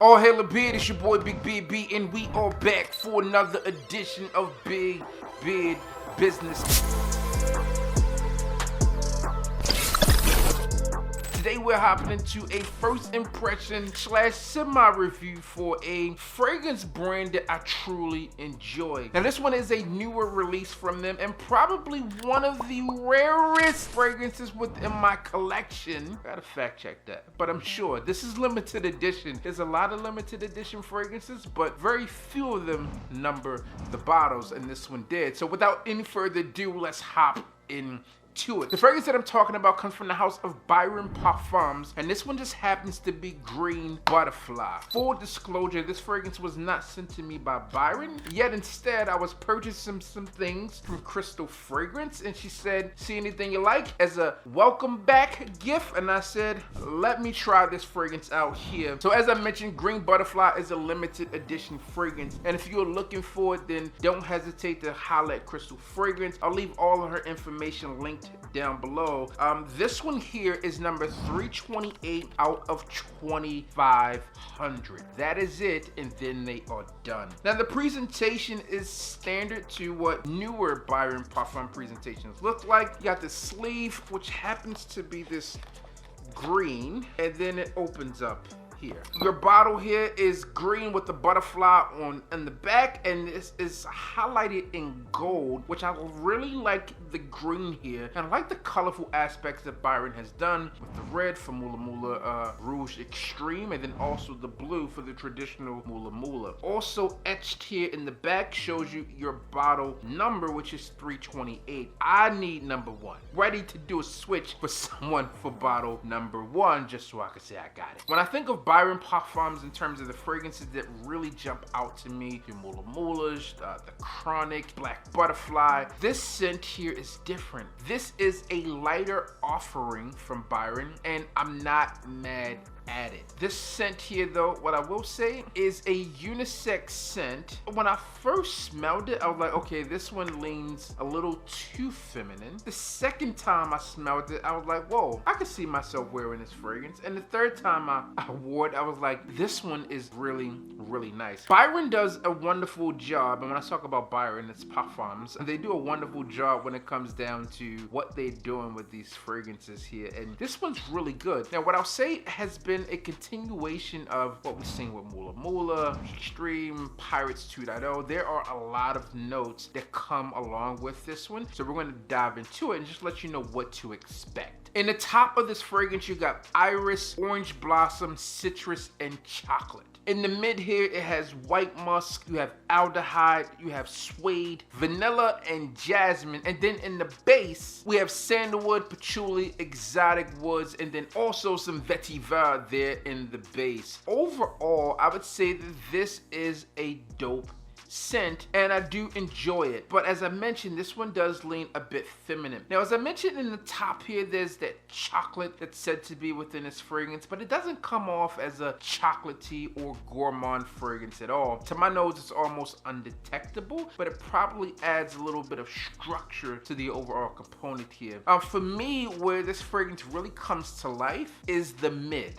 All hail a beard, it's your boy Big Beard B, and we are back for another edition of Big Beard Business. Today we're hopping into a first impression / semi-review for a fragrance brand that I truly enjoy. Now this one is a newer release from them and probably one of the rarest fragrances within my collection. Gotta fact check that, but I'm sure this is limited edition. There's a lot of limited edition fragrances, but very few of them number the bottles, and this one did. So without any further ado, let's hop in to it. The fragrance that I'm talking about comes from the house of Byron Parfums, and this one just happens to be Green Butterfly. Full disclosure, this fragrance was not sent to me by Byron, yet instead I was purchasing some things from Crystal Fragrance, and she said, see anything you like as a welcome back gift, and I said, let me try this fragrance out here. So as I mentioned, Green Butterfly is a limited edition fragrance, and if you're looking for it, then don't hesitate to holler at Crystal Fragrance. I'll leave all of her information linked down below. This one here is number 328 out of 2,500. That is it, and then they are done. Now the presentation is standard to what newer Byron Parfum presentations look like. You got the sleeve, which happens to be this green, and then it opens up here. Your bottle here is green with the butterfly on in the back, and this is highlighted in gold, which I really like the green here, and I like the colorful aspects that Byron has done with the red for Mula Mula Rouge Extreme, and then also the blue for the traditional Mula Mula. Also etched here in the back shows you your bottle number, which is 328. I need number 1. Ready to do a switch for someone for bottle number 1, just so I can say I got it. When I think of Byron Parfums in terms of the fragrances that really jump out to me, your Mula Mulas, the Chronic, Black Butterfly, this scent here is different. This is a lighter offering from Byron, and I'm not mad at it. This scent here though, what I will say, is a unisex scent. When I first smelled it, I was like, okay, this one leans a little too feminine. The second time I smelled it, I was like, whoa, I could see myself wearing this fragrance. And the third time I wore it, I was like, this one is really, really nice. Byron does a wonderful job, and when I talk about Byron, it's Parfums, and they do a wonderful job when it comes down to what they're doing with these fragrances here, and this one's really good. Now, what I'll say has been a continuation of what we've seen with Mula Mula, Extreme, Pirates 2.0. There are a lot of notes that come along with this one, so we're going to dive into it and just let you know what to expect. In the top of this fragrance, you got iris, orange blossom, citrus, and chocolate. In the mid here, it has white musk, you have aldehyde, you have suede, vanilla, and jasmine. And then in the base, we have sandalwood, patchouli, exotic woods, and then also some vetiver there in the base. Overall, I would say that this is a dope scent, and I do enjoy it, but as I mentioned, this one does lean a bit feminine. Now, as I mentioned in the top here, there's that chocolate that's said to be within this fragrance, but it doesn't come off as a chocolatey or gourmand fragrance at all. To my nose, it's almost undetectable, but it probably adds a little bit of structure to the overall component here. For me, where this fragrance really comes to life is the mid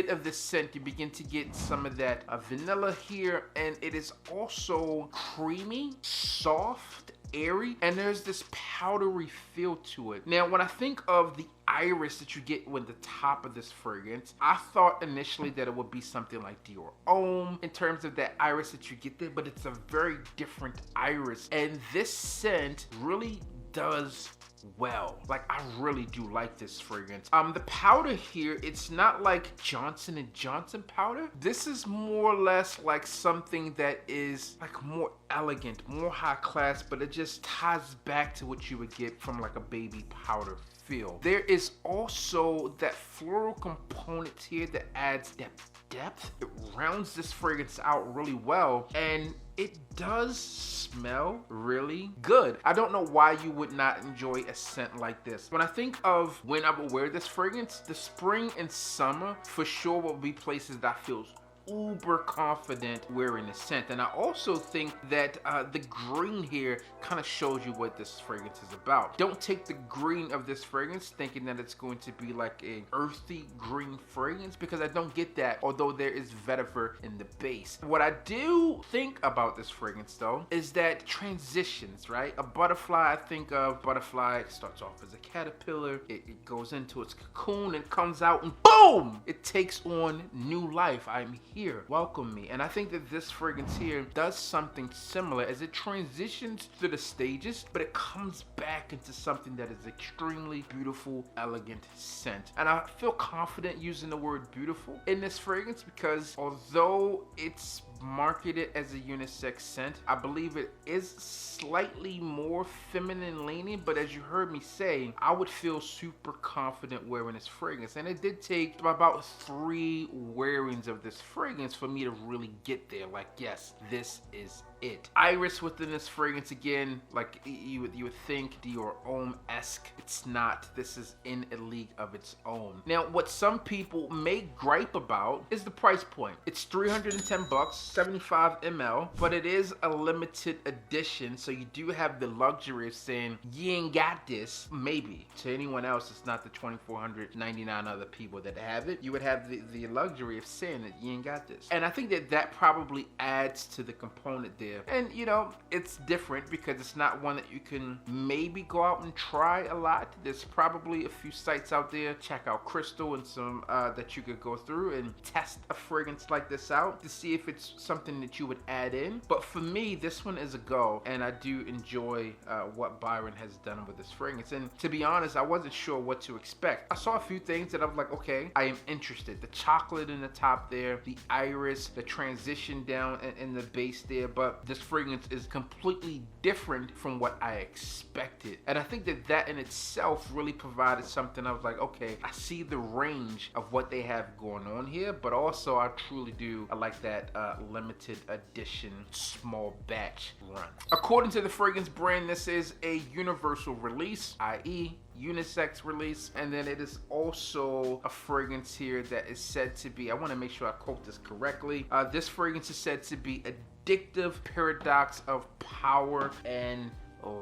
of the scent. You begin to get some of that vanilla here, and it is also creamy, soft, airy, and there's this powdery feel to it. Now, when I think of the iris that you get with the top of this fragrance, I thought initially that it would be something like Dior Homme in terms of that iris that you get there, but it's a very different iris, and this scent really does well. Like, I really do like this fragrance. The powder here, it's not like Johnson & Johnson powder. This is more or less like something that is like more elegant, more high class, but it just ties back to what you would get from like a baby powder feel. There is also that floral component here that adds that depth. It rounds this fragrance out really well, and it does smell really good. I don't know why you would not enjoy a scent like this. When I think of when I would wear this fragrance, the spring and summer for sure will be places that I feel uber confident wearing the scent. And I also think that the green here kind of shows you what this fragrance is about. Don't take the green of this fragrance thinking that it's going to be like a earthy green fragrance, because I don't get that, although there is vetiver in the base. What I do think about this fragrance though is that transitions, right? A butterfly, I think of butterfly starts off as a caterpillar, it goes into its cocoon and comes out and boom, it takes on new life. I'm here, welcome me. And I think that this fragrance here does something similar as it transitions through the stages, but it comes back into something that is extremely beautiful, elegant scent. And I feel confident using the word beautiful in this fragrance because although it's marketed as a unisex scent, I believe it is slightly more feminine leaning, but as you heard me say, I would feel super confident wearing this fragrance. And it did take about 3 wearings of this fragrance for me to really get there. Like, yes, this is it. Iris within this fragrance, again, like you would think Dior Homme-esque. It's not. This is in a league of its own. Now, what some people may gripe about is the price point. It's $310, 75 ml, but it is a limited edition, so you do have the luxury of saying, you ain't got this. Maybe. To anyone else, it's not the 2,499 other people that have it. You would have the luxury of saying that you ain't got this. And I think that that probably adds to the component there. And you know, it's different because it's not one that you can maybe go out and try a lot. There's probably a few sites out there, check out Crystal and some that you could go through and test a fragrance like this out to see if it's something that you would add in. But for me, this one is a go, and I do enjoy what Byron has done with this fragrance. And to be honest, I wasn't sure what to expect. I saw a few things that I was like, okay, I am interested. The chocolate in the top there, the iris, the transition down in the base there, but this fragrance is completely different from what I expected. And I think that that in itself really provided something. I was like, okay, I see the range of what they have going on here, but also I truly do, I like that limited edition small batch run. According to the fragrance brand, this is a universal release, i.e. unisex release, and then it is also a fragrance here that is said to be, I want to make sure I quote this correctly, this fragrance is said to be addictive paradox of power and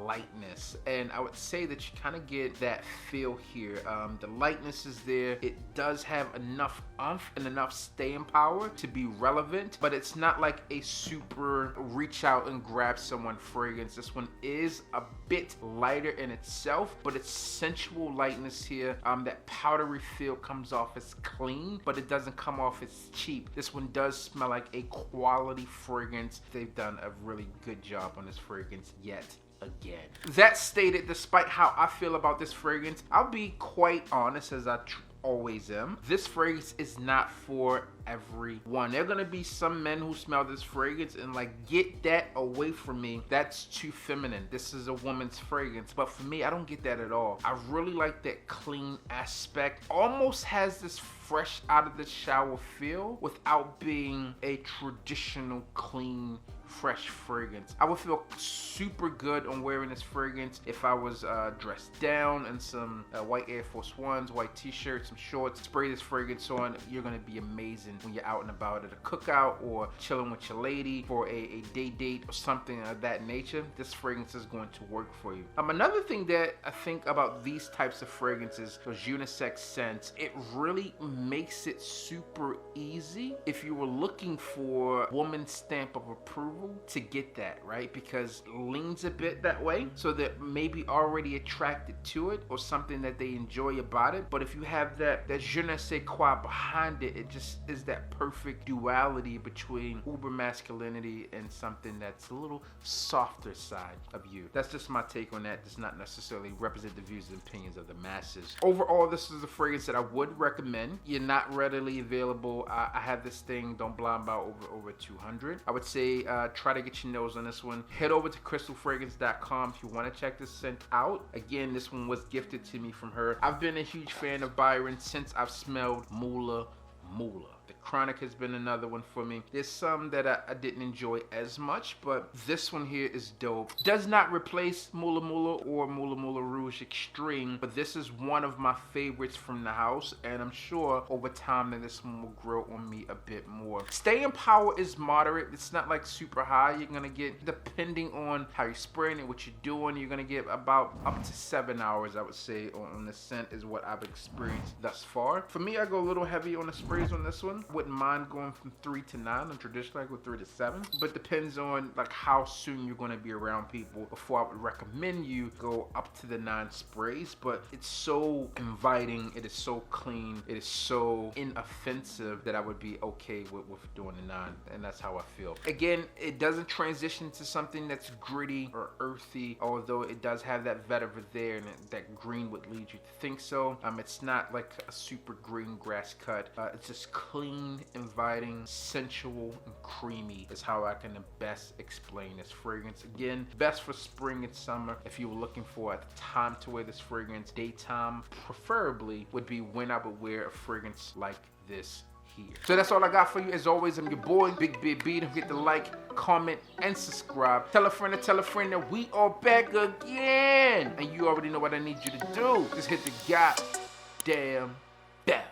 lightness. And I would say that you kind of get that feel here. The lightness is there. It does have enough oomph and enough staying power to be relevant, but it's not like a super reach out and grab someone fragrance. This one is a bit lighter in itself, but it's sensual lightness here. That powdery feel comes off as clean, but it doesn't come off as cheap. This one does smell like a quality fragrance. They've done a really good job on this fragrance yet again. That stated, despite how I feel about this fragrance, I'll be quite honest, as I always am. This fragrance is not for everyone. There are gonna be some men who smell this fragrance and like, get that away from me. That's too feminine. This is a woman's fragrance. But for me, I don't get that at all. I really like that clean aspect. Almost has this fresh out of the shower feel without being a traditional clean fresh fragrance. I would feel super good on wearing this fragrance if I was dressed down in some white Air Force Ones, white t-shirts, some shorts. Spray this fragrance on. You're gonna be amazing when you're out and about at a cookout or chilling with your lady for a date or something of that nature. This fragrance is going to work for you. Another thing that I think about these types of fragrances, those unisex scents, it really makes it super easy if you were looking for a woman's stamp of approval to get that, right? Because it leans a bit that way, so that maybe already attracted to it or something that they enjoy about it. But if you have that je ne sais quoi behind it, it just is that perfect duality between uber masculinity and something that's a little softer side of you. That's just my take on that. Does not necessarily represent the views and opinions of the masses. Overall, this is a fragrance that I would recommend. You're not readily available. I have this thing, don't blind buy, over 200. I would say try to get your nose on this one. Head over to crystalfragrance.com if you want to check this scent out. Again, this one was gifted to me from her. I've been a huge fan of Byron since I've smelled Moolah Moolah. The Chronic has been another one for me. There's some that I didn't enjoy as much, but this one here is dope. Does not replace Mula Mula or Mula Mula Rouge Extreme, but this is one of my favorites from the house, and I'm sure over time that this one will grow on me a bit more. Staying power is moderate. It's not like super high. You're gonna get, depending on how you're spraying it, what you're doing, you're gonna get about up to 7 hours, I would say, on the scent is what I've experienced thus far. For me, I go a little heavy on the sprays on this one. Wouldn't mind going from 3 to 9. And traditionally I go 3 to 7, but depends on like how soon you're gonna be around people before I would recommend you go up to the 9 sprays. But it's so inviting, it is so clean, it is so inoffensive that I would be okay with doing the 9, and that's how I feel. Again, it doesn't transition to something that's gritty or earthy, although it does have that vetiver there, and that green would lead you to think so. It's not like a super green grass cut. It's just clean, inviting, sensual, and creamy is how I can best explain this fragrance. Again, best for spring and summer. If you were looking for a time to wear this fragrance, daytime preferably would be when I would wear a fragrance like this here. So that's all I got for you. As always, I'm your boy, Big Beard B. Don't forget to like, comment, and subscribe. Tell a friend that we are back again. And you already know what I need you to do. Just hit the goddamn bell.